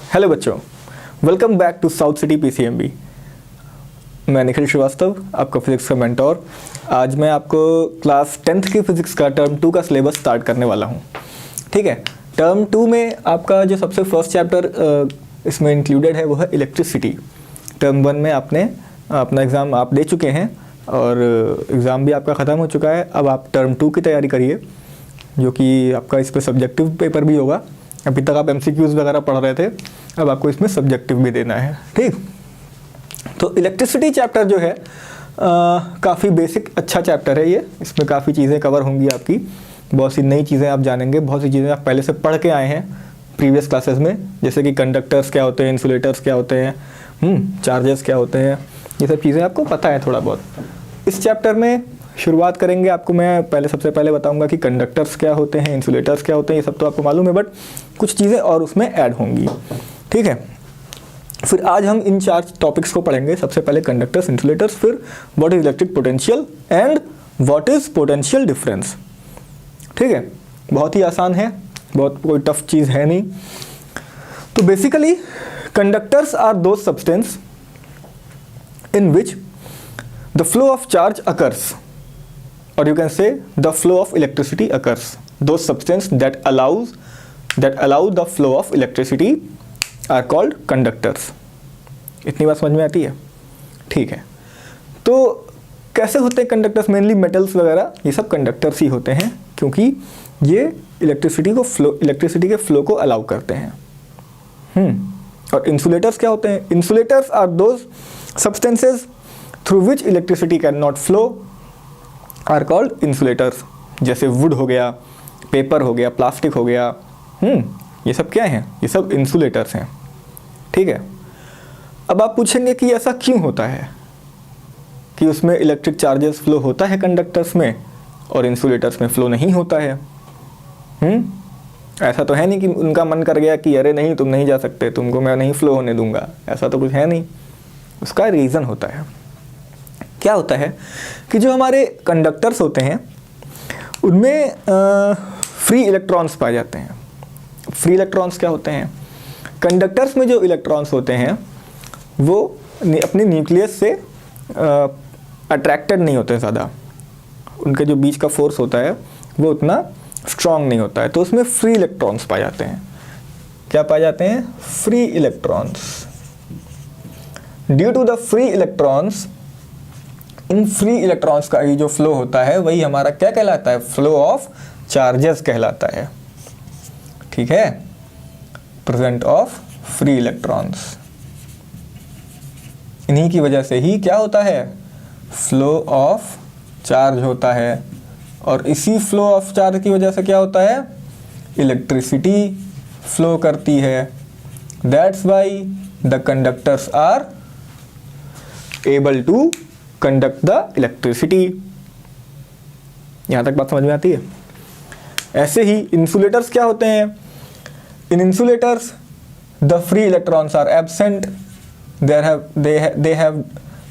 Hello बच्चों, welcome back to South City PCMB. मैं निखिल श्रीवास्तव, आपका फिजिक्स का मेंटोर। आज मैं आपको क्लास 10th की फिजिक्स का टर्म 2 का सिलेबस स्टार्ट करने वाला हूँ। ठीक है, टर्म 2 में आपका जो सबसे फर्स्ट चैप्टर इसमें इंक्लूडेड है वो है इलेक्ट्रिसिटी। टर्म 1 में आपने अपना एग्ज़ाम आप दे चुके हैं और एग्ज़ाम भी आपका ख़त्म हो चुका है। अब आप टर्म 2 की तैयारी करिए, जो कि आपका इस पर सब्जेक्टिव पेपर भी होगा। अभी तक आप MCQs वगैरह पढ़ रहे थे, अब आपको इसमें सब्जेक्टिव भी देना है। ठीक, तो इलेक्ट्रिसिटी चैप्टर जो है काफ़ी बेसिक अच्छा चैप्टर है ये। इसमें काफ़ी चीज़ें कवर होंगी आपकी, बहुत सी नई चीज़ें आप जानेंगे, बहुत सी चीज़ें आप पहले से पढ़ के आए हैं प्रीवियस क्लासेस में, जैसे कि कंडक्टर्स क्या होते हैं, इंसुलेटर्स क्या होते हैं, चार्जेस क्या होते हैं, ये सब चीज़ें आपको पता है थोड़ा बहुत। इस चैप्टर में शुरुआत करेंगे, आपको मैं सबसे पहले बताऊंगा कि कंडक्टर्स क्या होते हैं, इंसुलेटर्स क्या होते हैं, ये सब तो आपको मालूम है, बट कुछ चीज़ें और उसमें ऐड होंगी। ठीक है, फिर आज हम इन 4 टॉपिक्स को पढ़ेंगे। सबसे पहले कंडक्टर्स, इंसुलेटर्स, फिर what is electric potential and what is potential difference. ठीक है, बहुत ही आसान है, बहुत कोई टफ चीज़ है नहीं। तो basically conductors are those substance in which the flow of charge occurs, or you can say the flow of electricity occurs. Those substances that allow the flow of electricity are called conductors. इतनी बात समझ में आती है? ठीक है, तो कैसे होते हैं कंडक्टर्स? मेनली मेटल्स वगैरह ये सब कंडक्टर्स ही होते हैं, क्योंकि ये इलेक्ट्रिसिटी के फ्लो को अलाउ करते हैं। और इंसुलेटर्स क्या होते हैं? Insulators are those substances through which electricity can not flow are called insulators. जैसे वुड हो गया, पेपर हो गया, प्लास्टिक हो गया, ये सब क्या हैं? ये सब इंसुलेटर्स हैं। ठीक है, अब आप पूछेंगे कि ऐसा क्यों होता है कि उसमें इलेक्ट्रिक चार्जेस फ्लो होता है कंडक्टर्स में और इंसुलेटर्स में फ्लो नहीं होता है। ऐसा तो है नहीं कि उनका मन कर गया कि अरे नहीं, तुम नहीं जा सकते, तुमको मैं नहीं फ्लो होने दूंगा, ऐसा तो कुछ है नहीं। उसका रीज़न होता है। क्या होता है कि जो हमारे कंडक्टर्स होते हैं उनमें फ्री इलेक्ट्रॉन्स पाए जाते हैं। फ्री इलेक्ट्रॉन्स क्या होते हैं? कंडक्टर्स में जो इलेक्ट्रॉन्स होते हैं वो अपने न्यूक्लियस से अट्रैक्टेड नहीं होते ज़्यादा, उनके जो बीच का फोर्स होता है वो उतना स्ट्रॉन्ग नहीं होता है, तो उसमें फ्री इलेक्ट्रॉन्स पाए जाते हैं। क्या पाए जाते हैं? Free electrons. Due to the free electrons, इन फ्री इलेक्ट्रॉन्स का ही जो फ्लो होता है वही हमारा क्या कहलाता है? फ्लो ऑफ चार्जेस कहलाता है। ठीक है, प्रेजेंट ऑफ फ्री इलेक्ट्रॉन्स। इन्हीं की वजह से ही क्या होता है? फ्लो ऑफ चार्ज होता है, और इसी फ्लो ऑफ चार्ज की वजह से क्या होता है? इलेक्ट्रिसिटी फ्लो करती है। That's why the conductors are able to conduct the electricity. यहां तक बात समझ में आती है? ऐसे ही इंसुलेटर्स क्या होते हैं? In insulators the free electrons are absent,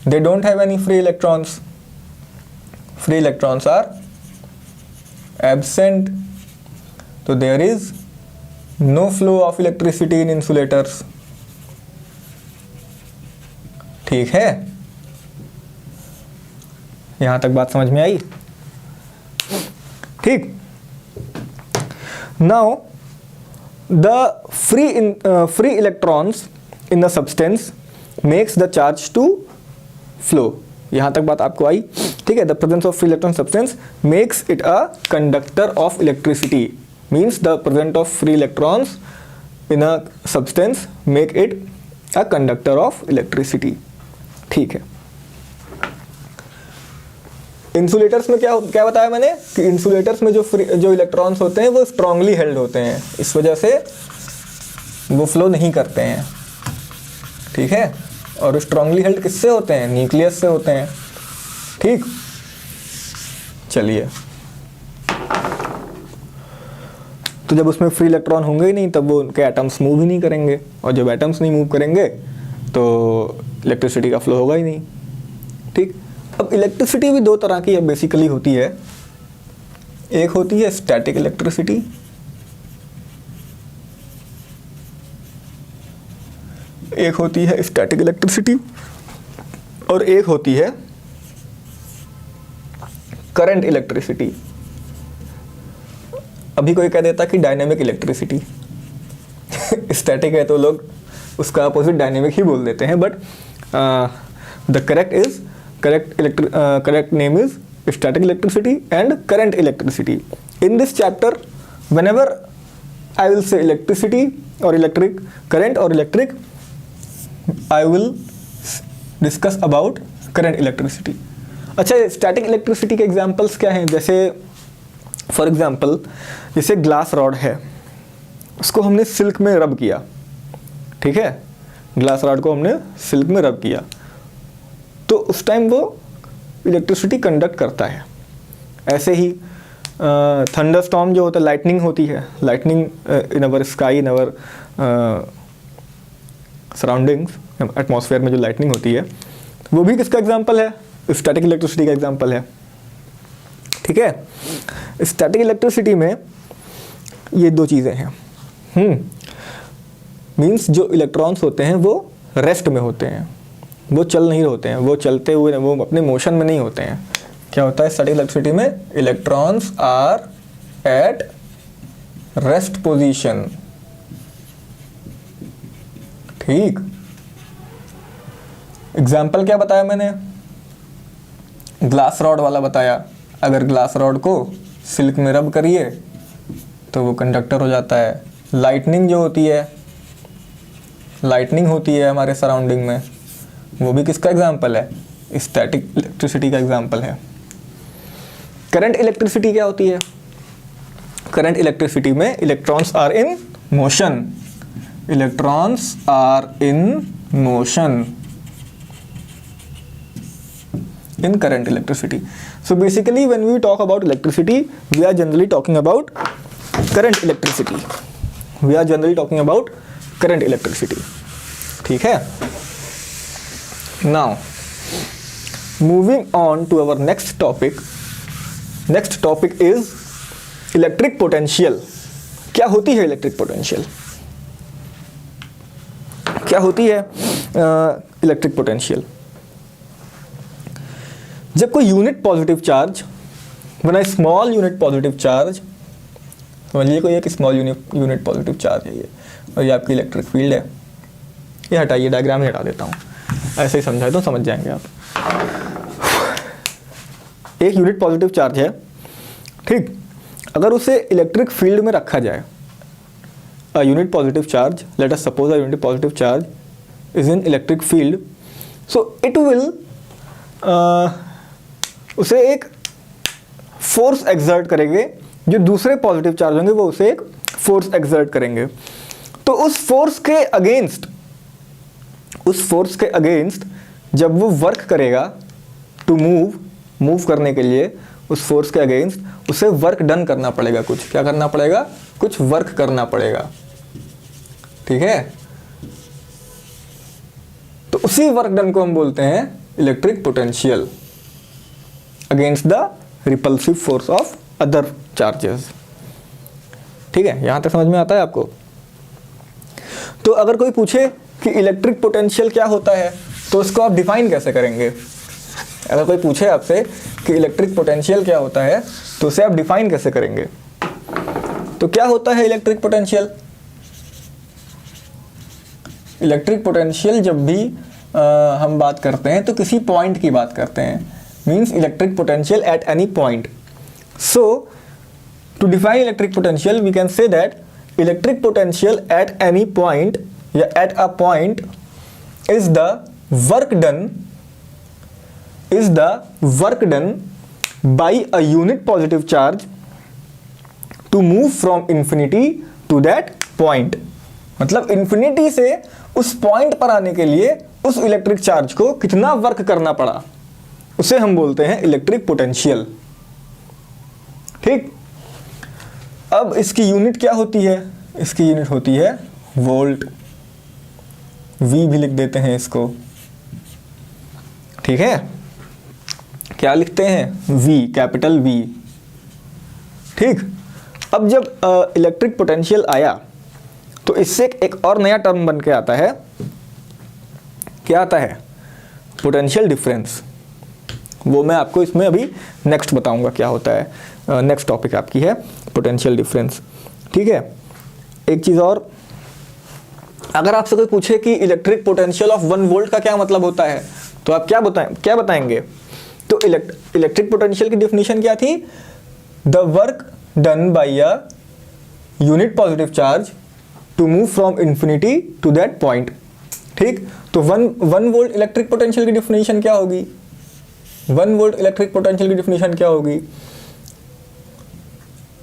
they don't have any free electrons. Free electrons are absent, so there is no flow of electricity in insulators. ठीक है, यहां तक बात समझ में आई? ठीक, now the free electrons in the substance makes the charge to flow. यहां तक बात आपको आई? ठीक है, the presence of free electron substance makes it a conductor of electricity, means the presence of free electrons in a substance make it a conductor of electricity. ठीक है, insulators में क्या बताया मैंने कि इंसुलेटर्स में जो इलेक्ट्रॉन्स होते हैं वो स्ट्रांगली हेल्ड होते हैं, इस वजह से वो फ्लो नहीं करते हैं। ठीक है, और स्ट्रांगली हेल्ड किससे होते हैं? न्यूक्लियस से होते हैं। ठीक, चलिए, तो जब उसमें फ्री इलेक्ट्रॉन होंगे ही नहीं तब वो उनके एटम्स मूव ही नहीं करेंगे, और जब एटम्स नहीं मूव करेंगे तो इलेक्ट्रिसिटी का फ्लो होगा ही नहीं। ठीक, अब इलेक्ट्रिसिटी भी 2 तरह की बेसिकली होती है। एक होती है स्टैटिक इलेक्ट्रिसिटी एक होती है स्टैटिक इलेक्ट्रिसिटी और एक होती है करंट इलेक्ट्रिसिटी। अभी कोई कह देता कि डायनेमिक इलेक्ट्रिसिटी स्टैटिक है तो लोग उसका अपोजिट डायनेमिक ही बोल देते हैं, but the correct name is static electricity and current electricity. In this chapter, whenever I will say electricity or electric current or electric, I will discuss about current electricity. अच्छा, static electricity के examples क्या हैं? जैसे for example, जैसे glass rod है, उसको हमने silk में रब किया, ठीक है, ग्लास रॉड को हमने सिल्क में रब किया तो उस टाइम वो इलेक्ट्रिसिटी कंडक्ट करता है। ऐसे ही थंडरस्टॉर्म जो होता है, लाइटनिंग होती है, लाइटनिंग इन अवर स्काई, इन अवर सराउंडिंग्स, एटमॉस्फेयर में जो लाइटनिंग होती है वो भी किसका एग्जांपल है? स्टैटिक इलेक्ट्रिसिटी का एग्जांपल है, ठीक है। स्टैटिक इलेक्ट्रिसिटी में ये दो चीज़ें हैं, मीन्स जो इलेक्ट्रॉन्स होते हैं वो रेस्ट में होते हैं, वो चल नहीं होते हैं, वो चलते हुए, वो अपने मोशन में नहीं होते हैं। क्या होता है स्टैटिक इलेक्ट्रिसिटी में? Electrons are at rest position, ठीक। एग्जाम्पल क्या बताया मैंने? ग्लास रॉड वाला बताया। अगर ग्लास रॉड को सिल्क में रब करिए तो वो कंडक्टर हो जाता है। लाइटनिंग जो होती है, लाइटनिंग होती है हमारे सराउंडिंग में, वो भी किसका एग्जाम्पल है? स्टैटिक इलेक्ट्रिसिटी का एग्जाम्पल है। करंट इलेक्ट्रिसिटी क्या होती है? करंट इलेक्ट्रिसिटी में electrons are in motion, electrons are in motion in current electricity. So basically when we talk about electricity, we are generally talking about current electricity. We are generally talking about current electricity. ठीक है? Now moving on to our next topic. Next topic is electric potential. क्या होती है electric potential? क्या होती है electric potential? जब कोई unit positive charge, when a small unit positive charge, समझिए कोई एक स्मॉल यूनिट पॉजिटिव चार्ज है ये, और ये आपकी इलेक्ट्रिक फील्ड है। ये हटाइए, डायग्राम ही हटा देता हूँ, ऐसे ही समझाए तो समझ जाएंगे आप। एक यूनिट पॉजिटिव चार्ज है, ठीक। अगर उसे इलेक्ट्रिक फील्ड में रखा जाए, अ unit positive charge, late us suppose a unit positive charge is in electric field, so it will उसे एक फोर्स एक्सर्ट करेंगे, जो दूसरे पॉजिटिव चार्ज होंगे वो उसे एक फोर्स एक्सर्ट करेंगे। तो उस फोर्स के अगेंस्ट जब वो वर्क करेगा, टू मूव करने के लिए उस फोर्स के अगेंस्ट उसे वर्क डन करना पड़ेगा। कुछ क्या करना पड़ेगा? कुछ वर्क करना पड़ेगा, ठीक है। तो उसी वर्क डन को हम बोलते हैं electric potential against the repulsive force of other charges, ठीक है। यहां तक समझ में आता है आपको? तो अगर कोई पूछे कि इलेक्ट्रिक पोटेंशियल क्या होता है, तो उसको आप डिफाइन कैसे करेंगे? अगर कोई पूछे आपसे कि इलेक्ट्रिक पोटेंशियल क्या होता है, तो उसे आप डिफाइन कैसे करेंगे? तो क्या होता है इलेक्ट्रिक पोटेंशियल? इलेक्ट्रिक पोटेंशियल जब भी हम बात करते हैं तो किसी पॉइंट की बात करते हैं, means electric potential at any point. So to define electric potential we can say that electric potential at any point या at a point is the work done by a unit positive charge to move from infinity to that point. मतलब infinity से उस point पर आने के लिए उस electric charge को कितना वर्क करना पड़ा, उसे हम बोलते हैं इलेक्ट्रिक पोटेंशियल, ठीक। अब इसकी यूनिट क्या होती है? इसकी यूनिट होती है वोल्ट, V भी लिख देते हैं इसको, ठीक है। क्या लिखते हैं? V, कैपिटल V, ठीक। अब जब इलेक्ट्रिक पोटेंशियल आया तो इससे एक और नया टर्म बन के आता है क्या आता है? Potential difference. वो मैं आपको इसमें अभी नेक्स्ट बताऊंगा क्या होता है। नेक्स्ट टॉपिक आपकी है पोटेंशियल डिफरेंस, ठीक है। एक चीज़ और, अगर आपसे कोई पूछे कि इलेक्ट्रिक पोटेंशियल ऑफ 1 वोल्ट का क्या मतलब होता है, तो आप क्या बताएंगे? तो इलेक्ट्रिक पोटेंशियल की डेफिनेशन क्या थी? The work done by a unit positive charge to move from infinity to that point, ठीक। तो 1 वोल्ट इलेक्ट्रिक पोटेंशियल की डेफिनेशन क्या होगी? 1 वोल्ट इलेक्ट्रिक पोटेंशियल की डेफिनेशन क्या होगी?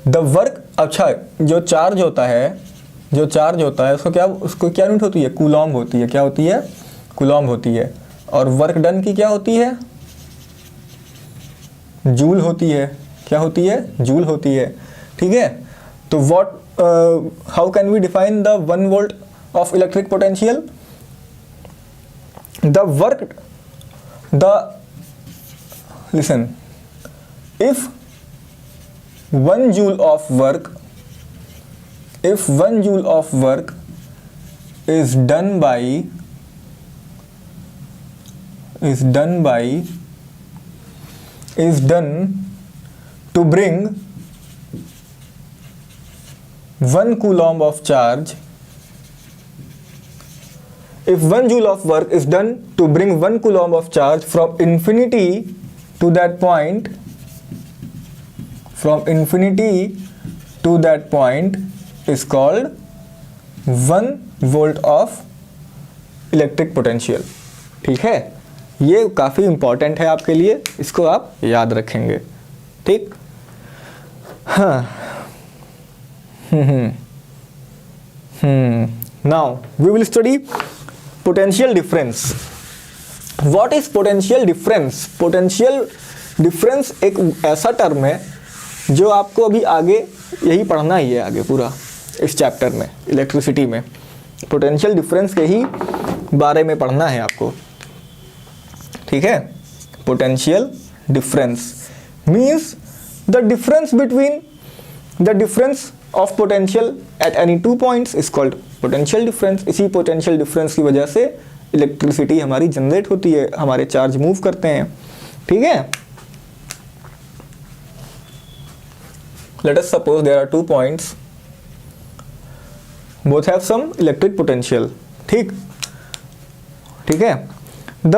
द वर्क, अच्छा जो चार्ज होता है उसको क्या यूनिट होती है? कूलॉम्ब होती है। क्या होती है? कूलॉम्ब होती है। और वर्क डन की क्या होती है? जूल होती है। क्या होती है? जूल होती है, ठीक है। तो how can we define the 1 volt of electric potential? Listen, if 1 joule of work is done to bring 1 coulomb of charge, if 1 joule of work is done to bring 1 coulomb of charge from infinity to that point, is called 1 volt of electric potential, ठीक है। ये काफ़ी important है आपके लिए, इसको आप याद रखेंगे, ठीक। हाँ, now we will study potential difference. What is potential difference? Potential difference एक ऐसा टर्म है जो आपको अभी आगे यही पढ़ना ही है, आगे पूरा इस चैप्टर में इलेक्ट्रिसिटी में पोटेंशियल डिफरेंस के ही बारे में पढ़ना है आपको, ठीक है। Potential difference means the difference of potential at any 2 points is called potential difference. इसी पोटेंशियल डिफरेंस की वजह से इलेक्ट्रिसिटी हमारी जनरेट होती है, हमारे चार्ज मूव करते हैं, ठीक है। Let us suppose there are 2 points, both have some electric potential, ठीक है। The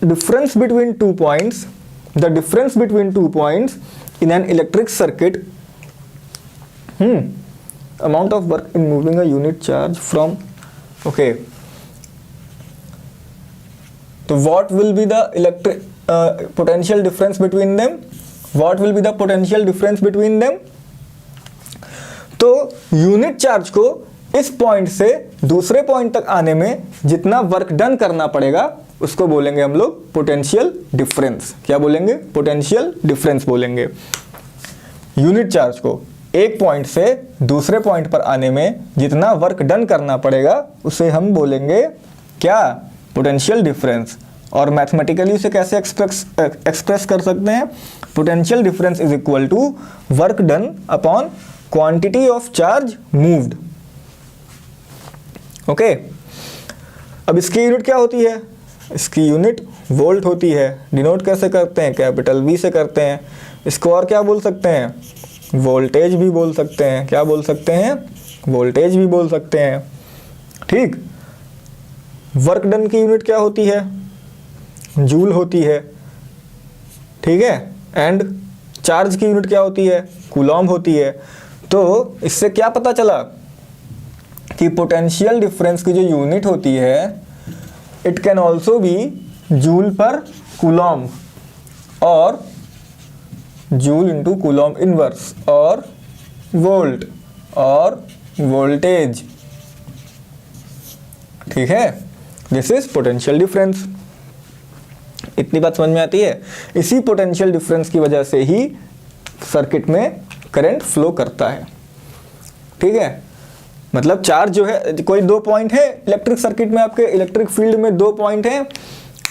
difference between 2 points in an electric circuit, amount of work in moving a unit charge from, okay, so what will be the electric potential difference between them? तो unit charge को इस point से दूसरे point तक आने में जितना work done करना पड़ेगा उसको बोलेंगे हम लोग पोटेंशियल डिफरेंस। क्या बोलेंगे? पोटेंशियल डिफरेंस बोलेंगे। यूनिट चार्ज को एक पॉइंट से दूसरे पॉइंट पर आने में जितना वर्क डन करना पड़ेगा उसे हम बोलेंगे क्या? Potential difference. और मैथमेटिकली उसे कैसे एक्सप्रेस कर सकते हैं? Potential difference is equal to work done upon quantity of charge moved, okay. अब इसकी यूनिट क्या होती है? इसकी यूनिट वोल्ट होती है। डिनोट कैसे करते हैं? कैपिटल V से करते हैं। इसको और क्या बोल सकते हैं? वोल्टेज भी बोल सकते हैं। क्या बोल सकते हैं? वोल्टेज भी बोल सकते हैं, ठीक। वर्क डन की यूनिट क्या होती है? जूल होती है, ठीक है। एंड चार्ज की यूनिट क्या होती है? कूलॉम्ब होती है। तो इससे क्या पता चला कि पोटेंशियल डिफरेंस की जो यूनिट होती है it can also be joule पर कूलॉम्ब और जूल इंटू कूलॉम्ब इनवर्स और वोल्ट और वोल्टेज, ठीक है। This is potential difference. इतनी बात समझ में आती है? इसी पोटेंशियल डिफरेंस की वजह से ही सर्किट में करंट फ्लो करता है, ठीक है। मतलब चार्ज जो है, कोई 2 पॉइंट है इलेक्ट्रिक सर्किट में, आपके इलेक्ट्रिक फील्ड में 2 पॉइंट हैं,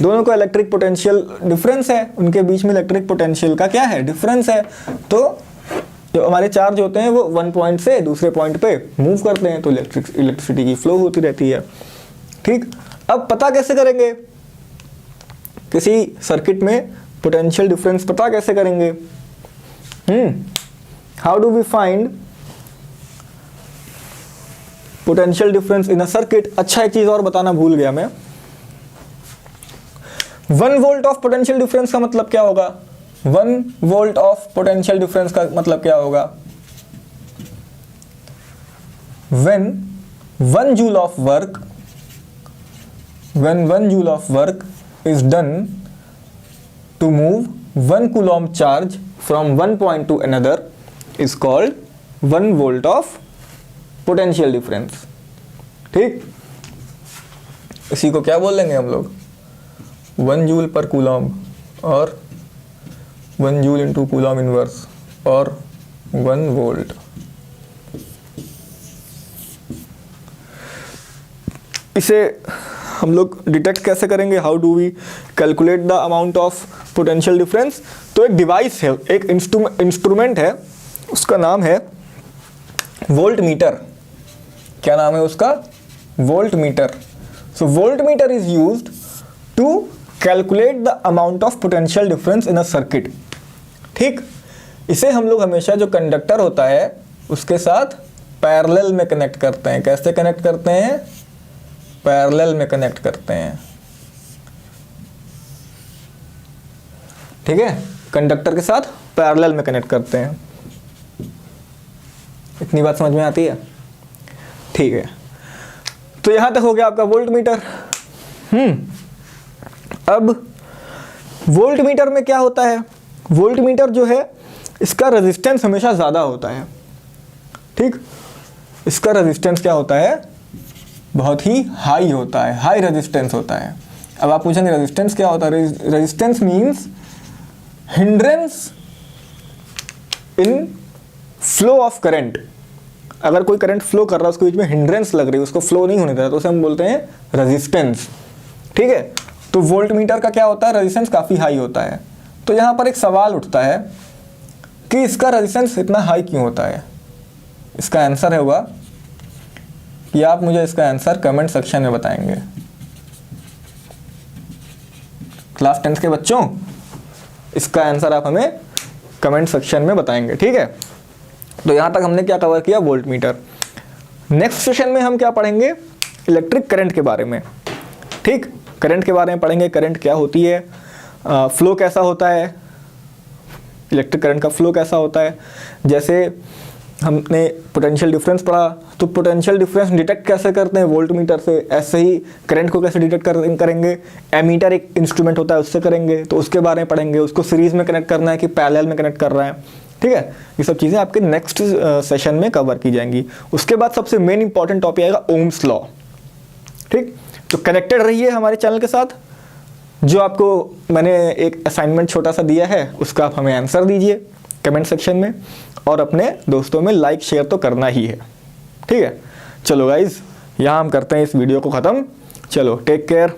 दोनों का इलेक्ट्रिक पोटेंशियल डिफरेंस है, उनके बीच में इलेक्ट्रिक पोटेंशियल का क्या है? डिफरेंस है। तो जो हमारे चार्ज होते हैं वो 1 पॉइंट से दूसरे पॉइंट पे मूव करते हैं, तो इलेक्ट्रिसिटी की फ्लो होती रहती है, ठीक। अब पता कैसे करेंगे किसी सर्किट में पोटेंशियल डिफरेंस पता कैसे करेंगे? How do we find potential difference in a circuit? अच्छा, एक चीज और बताना भूल गया मैं। 1 वोल्ट ऑफ पोटेंशियल डिफरेंस का मतलब क्या होगा? 1 वोल्ट ऑफ पोटेंशियल डिफरेंस का मतलब क्या होगा? when 1 joule of work is done to move 1 coulomb charge from one point to another is called 1 volt of potential difference। ठीक, इसी को क्या बोल लेंगे हम लोग? 1 जूल पर कूलॉम और 1 जूल इंटू कूलॉम इनवर्स और 1 वोल्ट। इसे हम लोग डिटेक्ट कैसे करेंगे? How do we calculate the amount of potential difference? तो एक डिवाइस है, एक इंस्ट्रूमेंट है, उसका नाम है वोल्ट मीटर। क्या नाम है उसका? Voltmeter. So voltmeter is used to calculate the amount of potential difference in a circuit. ठीक, इसे हम लोग हमेशा जो कंडक्टर होता है उसके साथ पैरेलल में कनेक्ट करते हैं। कैसे कनेक्ट करते हैं? पैरेलल में कनेक्ट करते हैं। ठीक है, कंडक्टर के साथ पैरेलल में कनेक्ट करते हैं। इतनी बात समझ में आती है? ठीक है, तो यहां तक हो गया आपका वोल्ट मीटर। अब वोल्ट मीटर में क्या होता है? वोल्ट मीटर जो है इसका रेजिस्टेंस हमेशा ज़्यादा होता है। ठीक, इसका रेजिस्टेंस क्या होता है? बहुत ही हाई होता है, हाई रेजिस्टेंस होता है। अब आप पूछेंगे रेजिस्टेंस क्या होता है? Resistance means hindrance in flow of current. अगर कोई करंट फ्लो कर रहा है, उसके बीच में हिंड्रेंस लग रही है, उसको फ्लो नहीं होने दे रहा, तो उसे हम बोलते हैं रेजिस्टेंस। ठीक है, तो वोल्ट मीटर का क्या होता है? रेजिस्टेंस काफ़ी हाई होता है। तो यहाँ पर एक सवाल उठता है कि इसका रेजिस्टेंस इतना हाई क्यों होता है? इसका आंसर होगा कि आप मुझे इसका आंसर कमेंट सेक्शन में बताएंगे। क्लास 10 के बच्चों, इसका आंसर आप हमें कमेंट सेक्शन में बताएंगे। ठीक है, तो यहाँ तक हमने क्या कवर किया? Volt meter. नेक्स्ट सेशन में हम क्या पढ़ेंगे? इलेक्ट्रिक करंट के बारे में। ठीक, करंट के बारे में पढ़ेंगे। करंट क्या होती है, फ्लो कैसा होता है, इलेक्ट्रिक करंट का फ्लो कैसा होता है। जैसे हमने पोटेंशियल डिफरेंस पढ़ा, तो पोटेंशियल डिफरेंस डिटेक्ट कैसे करते हैं? वोल्ट मीटर से। ऐसे ही करंट को कैसे डिटेक्ट करेंगे? एमीटर एक इंस्ट्रूमेंट होता है, उससे करेंगे, तो उसके बारे में पढ़ेंगे। उसको सीरीज में कनेक्ट करना है कि पैरेलल में कनेक्ट कर रहा है। ठीक है, ये सब चीज़ें आपके नेक्स्ट सेशन में कवर की जाएंगी। उसके बाद सबसे मेन इंपॉर्टेंट टॉपिक आएगा ओम्स लॉ। ठीक, तो कनेक्टेड रहिए हमारे चैनल के साथ। जो आपको मैंने एक असाइनमेंट छोटा सा दिया है, उसका आप हमें आंसर दीजिए कमेंट सेक्शन में, और अपने दोस्तों में लाइक शेयर तो करना ही है। ठीक है, चलो गाइज, यहाँ हम करते हैं इस वीडियो को ख़त्म। चलो, टेक केयर।